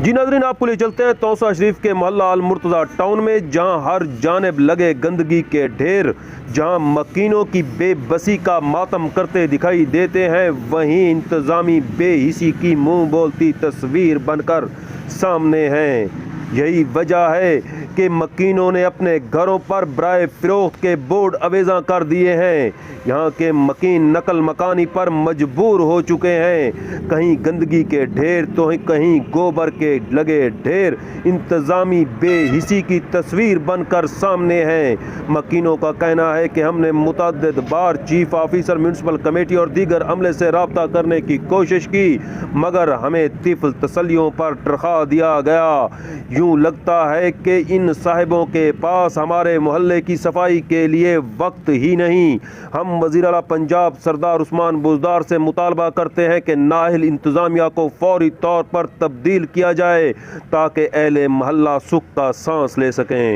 جی ناظرین، آپ کو لے چلتے ہیں توسا شریف کے محلہ المرتضیٰ ٹاؤن میں، جہاں ہر جانب لگے گندگی کے ڈھیر، جہاں مکینوں کی بے بسی کا ماتم کرتے دکھائی دیتے ہیں، وہیں انتظامی بے حسی کی منہ بولتی تصویر بن کر سامنے ہیں۔ یہی وجہ ہے کہ مکینوں نے اپنے گھروں پر برائے فروخت کے بورڈ آویزاں کر دیے ہیں۔ یہاں کے مکین نقل مکانی پر مجبور ہو چکے ہیں۔ کہیں گندگی کے ڈھیر تو کہیں گوبر کے لگے ڈھیر، انتظامی بے حسی کی تصویر بن کر سامنے ہیں۔ مکینوں کا کہنا ہے کہ ہم نے متعدد بار چیف آفیسر، میونسپل کمیٹی اور دیگر عملے سے رابطہ کرنے کی کوشش کی، مگر ہمیں طفل تسلیوں پر ٹرخا دیا گیا۔ یوں لگتا ہے کہ ان صاحبوں کے پاس ہمارے محلے کی صفائی کے لیے وقت ہی نہیں۔ ہم وزیر اعلیٰ پنجاب سردار عثمان بزدار سے مطالبہ کرتے ہیں کہ نااہل انتظامیہ کو فوری طور پر تبدیل کیا جائے تاکہ اہل محلہ سکھ کا سانس لے سکیں۔